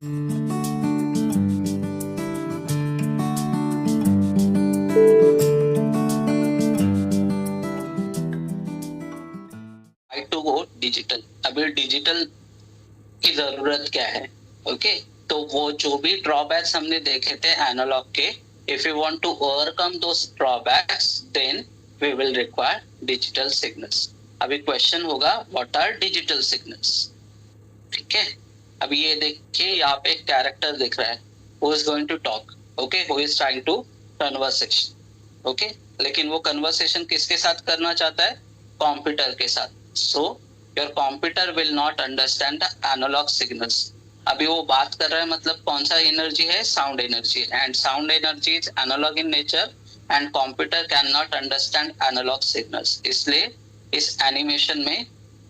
To go digital. अभी digital की जरूरत क्या है? ओके, तो वो जो भी ड्रॉबैक्स हमने देखे थे एनालॉग के, if you want to overcome those drawbacks then we will require digital signals. अभी क्वेश्चन होगा व्हाट आर डिजिटल सिग्नल्स? ठीक है, अभी ये देखिए यहाँ पे एक कैरेक्टर दिख रहा है, who is going to talk, okay, who is trying to conversation, okay, लेकिन वो कन्वर्सेशन किसके साथ करना चाहता है? कंप्यूटर के साथ। So your computer will not understand the analogue signals. अभी वो बात कर रहा है, मतलब कौन सा एनर्जी है? Sound energy, and sound energy is analogue in nature and computer can not understand analogue signals. इसलिए इस एनिमेशन में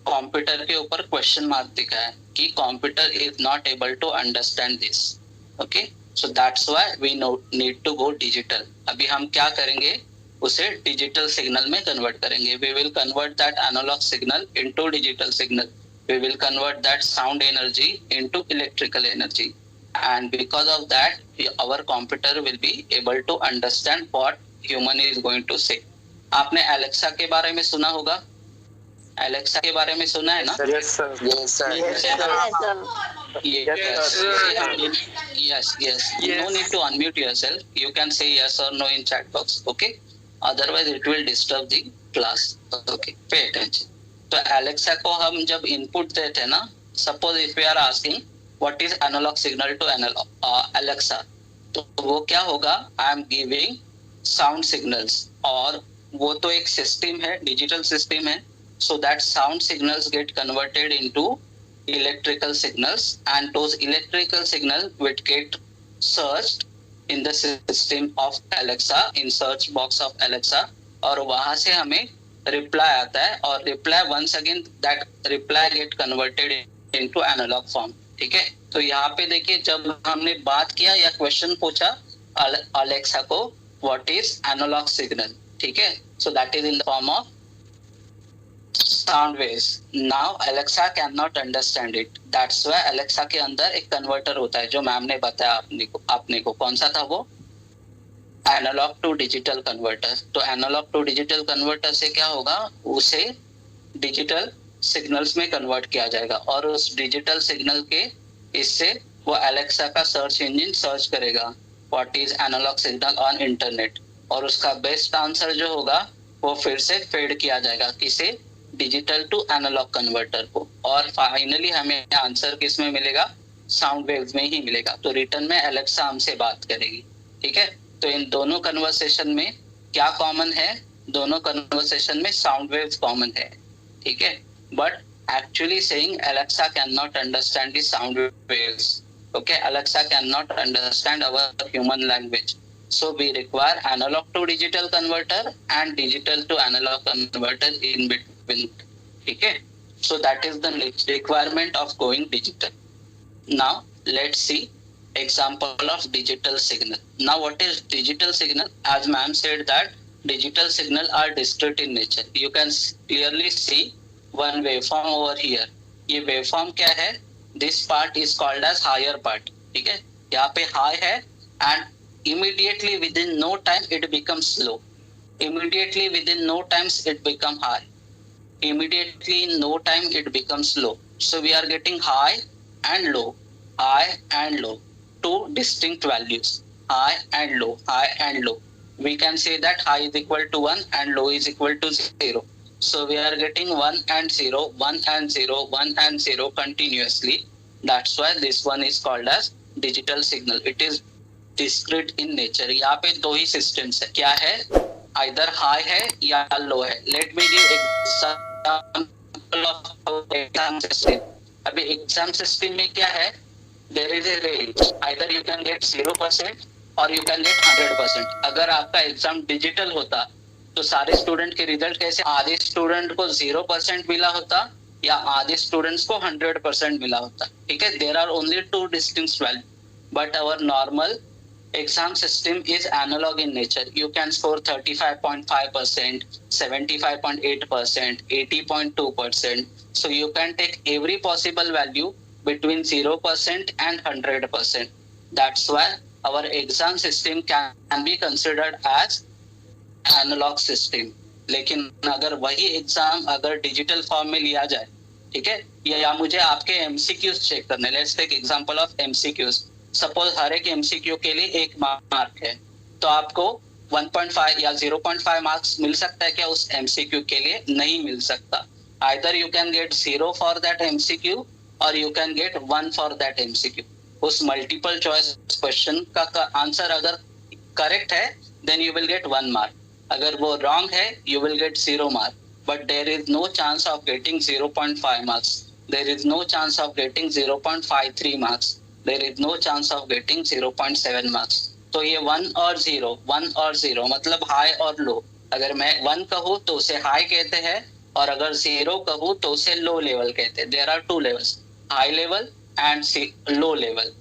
कंप्यूटर के ऊपर क्वेश्चन मार्क दिखा है कि computer is not able to understand this. Okay, so that's why we need to go digital. अभी हम क्या करेंगे? उसे डिजिटल सिग्नल में कन्वर्ट करेंगे। We will convert that analogue signal into digital signal. We will convert that sound energy into electrical energy, and because of that our computer will be able to understand what human is going to say. आपने Alexa के बारे में सुना होगा? Alexa के बारे में सुना है ना? Yes, sir. Yes, sir. Yes, Yes. You no need to unmute yourself. You can say yes or no in chat box. Okay. Otherwise, it will disturb the class. Okay. Pay attention. तो Alexa को हम जब input देते हैं ना, suppose if we are asking what is analogue signal to Alexa, तो वो क्या होगा? I am giving sound signals, और वो तो एक सिस्टम है, डिजिटल सिस्टम है, so that sound signals get converted into electrical signals, and those electrical signals will get searched in the system of Alexa, in search box of Alexa, और वहां से हमें रिप्लाई आता है, और reply once again that reply get converted into analogue form. ठीक है, तो यहाँ पे देखिए जब हमने बात किया या क्वेश्चन पूछा अलेक्सा को व्हाट इज एनालॉग सिग्नल, ठीक है, so that is in the form of sound waves. Now Alexa cannot understand it. That's why Alexa के अंदर एक कन्वर्टर होता है, जो मैम ने बताया आपने को कौन सा था वो? Analogue to digital converter. तो एनालॉग टू डिजिटल कन्वर्टर से क्या होगा? उसे डिजिटल सिग्नल्स में कन्वर्ट किया जाएगा, और उस डिजिटल सिग्नल के इससे वो एलेक्सा का सर्च इंजन सर्च करेगा what is analogue signal on internet, और उसका बेस्ट आंसर जो होगा वो फिर से फेड किया जाएगा किसे? डिजिटल टू एनालॉग कन्वर्टर को, और फाइनली हमें आंसर किस में मिलेगा? साउंड वेव्स में ही मिलेगा। तो रिटर्न में एलेक्सा हमसे बात करेगी। ठीक है, तो इन दोनों कन्वर्सेशन में क्या कॉमन है? दोनों कन्वर्सेशन में साउंड वेव्स कॉमन है। ठीक है, but actually saying Alexa can not understand the sound waves. Okay, Alexa can not understand our human language, so we require analog to digital converter and digital to analog converter in between. ठीक है, so that is the requirement of going digital. Now let's see example of digital signal. Now what is digital signal? As ma'am said that digital signal are discrete in nature. You can clearly see one waveform over here. ये waveform क्या है? This part is called as higher part. ठीक है, यहाँ पे high है, and immediately within no time it becomes low. Immediately within no times it become high. Immediately in no time it becomes low. So we are getting high and low, high and low, two distinct values, high and low, high and low. We can say that high is equal to 1 and low is equal to 0. So we are getting 1 and 0, 1 and 0, 1 and 0 continuously. That's why this one is called as digital signal. It is discrete in nature. यहाँ पे दो ही systems है, क्या है? Either high है या low है। Let me give example of exam system. अभी एग्जाम सिस्टम में क्या है? There is a range, either you can get 0% और यू कैन गेट 100%। अगर आपका एग्जाम डिजिटल होता तो सारे स्टूडेंट के रिजल्ट कैसे? आधे स्टूडेंट को 0% मिला होता या आधे स्टूडेंट्स को 100% मिला होता। ठीक है, there are only two distinct value, but our normal exam system is analog in nature. You can score 35.5%, 75.8%, 80.2%. So you can take every possible value between 0% and 100%. That's why our exam system can be considered as analogue system. लेकिन अगर वही exam अगर digital form में लिया जाए, ठीक है, या मुझे आपके एमसीक्यूज चेक करने, let's take example of MCQs. Suppose हर एक एमसीक्यू के लिए 1 मार्क है, तो आपको 1.5 या 0.5 मार्क्स मिल सकता है क्या उस एमसीक्यू के लिए? नहीं मिल सकता. Either you can get 0 for that MCQ or you can get 1 for that MCQ. उस मल्टीपल चॉइस क्वेश्चन का आंसर अगर करेक्ट है then you will get 1 mark. अगर वो रॉन्ग है you will get 0 mark. But there is no chance of getting 0.5 marks. There is no chance of getting 0.53 marks. There is no chance of getting 0.7 marks. तो ये 1 और 0 मतलब high और लो. अगर मैं 1 कहूँ तो उसे हाई कहते हैं और अगर 0 कहूँ तो उसे लो लेवल कहते हैं. There are 2 levels, high level and low level,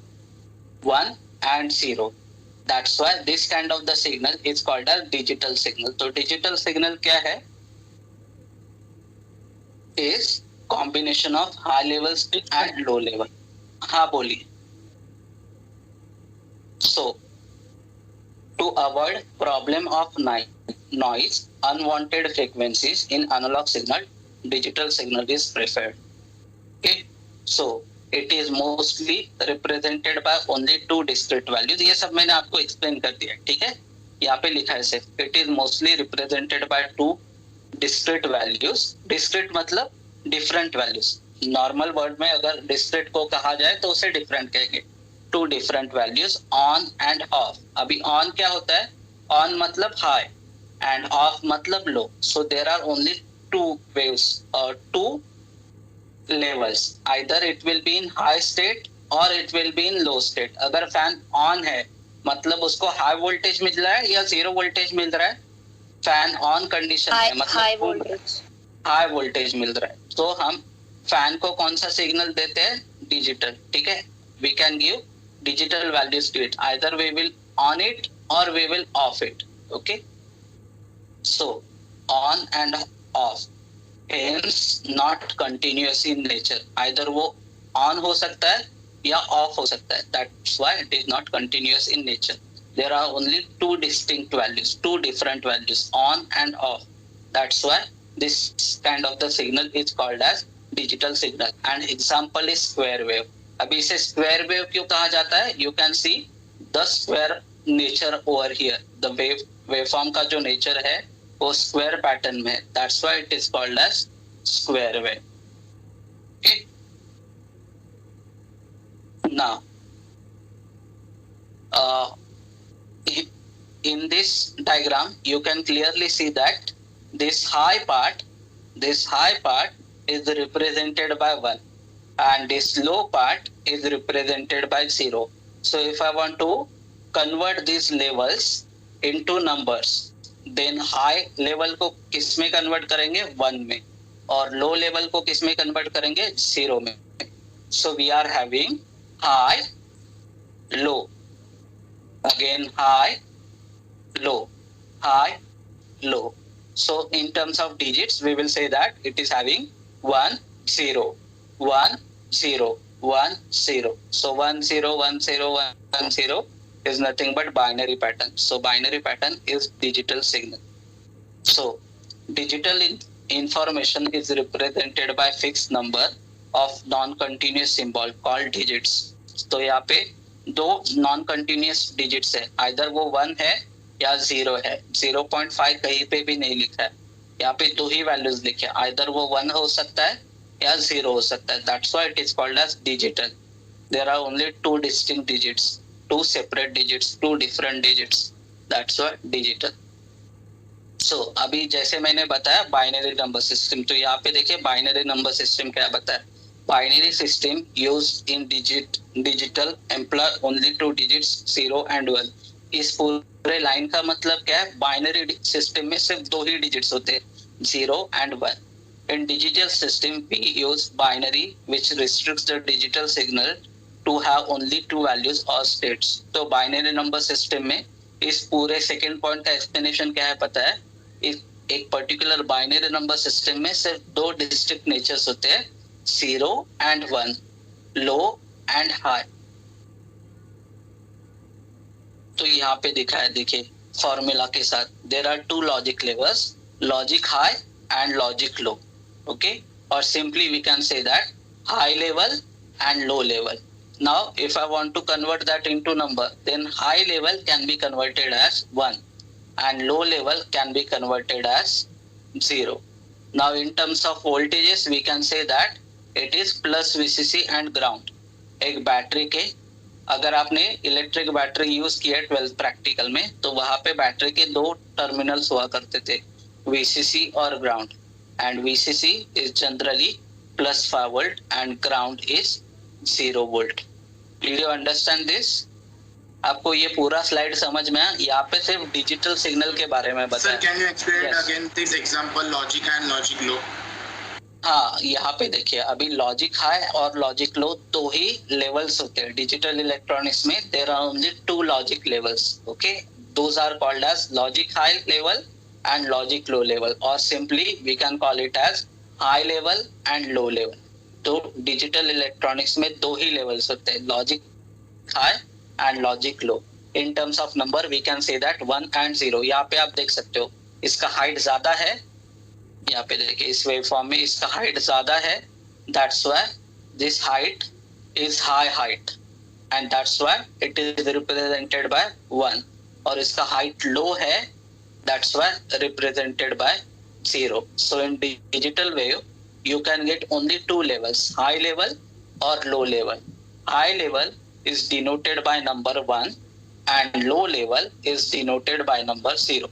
1 and 0. That's why this kind of the signal is called as digital signal. तो digital signal क्या है? Is combination of high level and low level. हाँ बोलिए. So to avoid problem of noise, unwanted frequencies in analog signal, digital signal is preferred. Okay, so it is mostly represented by only 2 discrete values. ये सब मैंने आपको explain कर दिया, ठीक है. यहाँ पे लिखा है सिर्फ it is mostly represented by 2 discrete values. discrete मतलब different values. नॉर्मल वर्ड में अगर discrete को कहा जाए तो उसे different कहेंगे. 2 different values on and off. अभी on क्या होता है? on मतलब high and off मतलब low. So there are only 2 waves or 2 levels. Either it will be in high state or it will be in low state. अगर fan on है मतलब उसको हाई वोल्टेज मिल रहा है या 0 वोल्टेज मिल रहा है? फैन ऑन कंडीशन है मतलब हाई वोल्टेज मिल रहा है. तो हम फैन को कौन सा सिग्नल देते हैं? डिजिटल. ठीक है, we can give digital values to it. Either we will on it or we will off it. Okay, so on and off hence not continuous in nature. Either वो on हो सकता है या off हो सकता है. That's why it is not continuous in nature. There are only 2 distinct values, 2 different values, on and off. That's why this kind of the signal is called as digital signal. And example is square wave. अभी इसे square wave क्यों कहा जाता है? You can see the square nature over here. The waveform का जो nature है वो स्क्वायर पैटर्न में. That's why it is called as square wave. Okay. Now, in this diagram, you can clearly see that this high part is represented by 1, and this low part is represented by 0. So, if I want to convert these levels into numbers, then high level को किस में convert करेंगे? 1 में. और low level को किस में convert करेंगे? 0 में. So we are having high low, again high low, high low. So in terms of digits we will say that it is having 1 0 1 0 1 0. So 1 0 1 0 1 0 is nothing but binary pattern. So binary pattern is digital signal. So digital information is represented by fixed number of non-continuous symbol called digits. तो यहाँ पे 2 non-continuous digits है. Either वो 1 है या 0 है. 0.5 कहीं पे भी नहीं लिखा है. यहाँ पे 2 ही values लिखे हैं. Either वो 1 हो सकता है या 0 हो सकता है. That's why it is called as digital. There are only 2 distinct digits. 2 separate digits, 2 different digits. That's why digital. So अभी जैसे मैंने बताया बाइनरी नंबर सिस्टम, तो यहाँ पे देखिए बाइनरी नंबर सिस्टम क्या बताया. Binary system used in digital employ only 2 digits 0 and 1. इस पूरे लाइन का मतलब क्या है? बाइनरी सिस्टम में सिर्फ 2 ही डिजिट्स होते हैं, 0 and 1. In digital system we use binary which restricts the digital signal to have only 2 values or states. तो बाइनरी नंबर सिस्टम में इस पूरे सेकेंड पॉइंट का एक्सप्लेनेशन क्या है पता है? एक पर्टिकुलर बाइनरी नंबर सिस्टम में सिर्फ 2 डिस्टिंक्ट नेचर्स होते हैं, 0 and 1. Low and high. तो यहाँ पे दिखा है, देखिए फॉर्मूला के साथ, there are two logic levels, logic high and logic low. Okay, और simply we can say that high level and low level. Now if I want to convert that into number, then high level can be converted as 1 and low level can be converted as 0. Now in terms of voltages we can say that it is plus VCC and ground. एक battery के, अगर आपने electric battery use किया 12th practical में, तो वहां पे battery के दो टर्मिनल्स हुआ करते थे, VCC और ground, and VCC is generally plus 5 volt and ground is 0 volt. Did you understand this? आपको ये पूरा स्लाइड समझ में आया? यहाँ पे सिर्फ डिजिटल सिग्नल के बारे में बताया। Sir, can you explain again this example logic and logic low? हाँ, यहाँ पे देखिए, अभी लॉजिक हाई और लॉजिक लो दो ही लेवल्स होते हैं डिजिटल इलेक्ट्रॉनिक्स में। There are only two logic levels, okay, those are called as logic high level and logic low level, और simply we can call it as high level and low level. तो digital electronics में दो ही levels होते हैं, logic high and logic low. In terms of number we can say that 1 and 0। यहाँ पे आप देख सकते हो इसका हाइट ज्यादा है, यहाँ पे देखिए इस वेव फॉर्म में इसका हाइट ज्यादा है, that's why this height is high height and that's why it is represented by 1, और इसका हाइट लो है, that's why represented by 0. So in digital wave you can get only two levels, high level or low level. High level is denoted by number 1 and low level is denoted by number 0.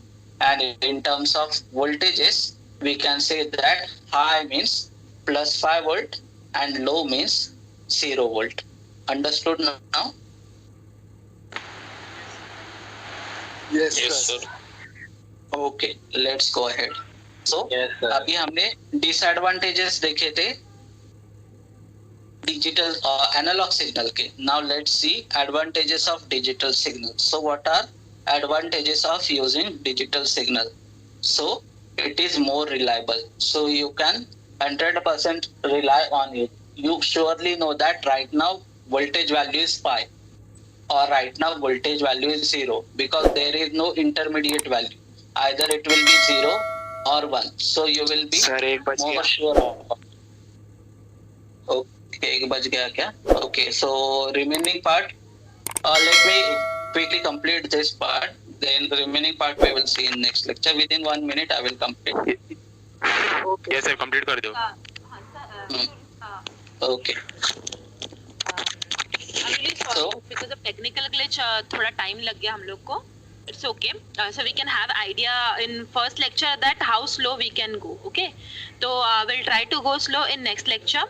And in terms of voltages we can say that high means plus 5 volt and low means 0 volt. Understood now? Yes sir. Okay, let's go ahead. So, अभी हमने disadvantages देखे थे digital analogue signal के। Now let's see advantages of digital signal. So what are advantages of using digital signal? So it is more reliable, so you can 100% rely on it. You surely know that right now voltage value is pi, or right now voltage value is 0, because there is no intermediate value. Either it will be 0 or 1. So you will be more sure of. Okay, 1 बज गया क्या? Okay, so remaining part, let me quickly complete this part. Then the remaining part we will see in next lecture. Within 1 minute I will complete. Okay. Yes sir, complete कर दो. Okay. I'm really sorry because of technical glitch थोड़ा time लग गया हम लोग को. It's okay. So we can have idea in first lecture that how slow we can go. Okay. तो we'll try to go slow in next lecture.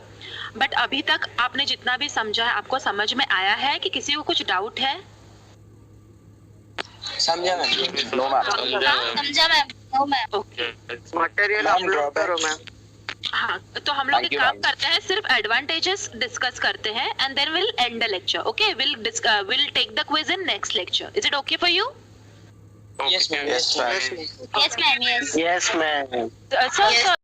But अभी तक आपने जितना भी समझा है आपको समझ में आया है कि किसी को कुछ डाउट है? समझा मैम. समझा ma'am. No ma'am. Okay. Material upload करो मैम. हाँ, तो हम लोग एक काम करते हैं, सिर्फ एडवांटेजेस डिस्कस करते हैं and then we'll end the lecture. Okay, we'll take the quiz in next lecture. Is it okay for you? Yes ma'am. Yes ma'am. Yes. Yes ma'am. Sir,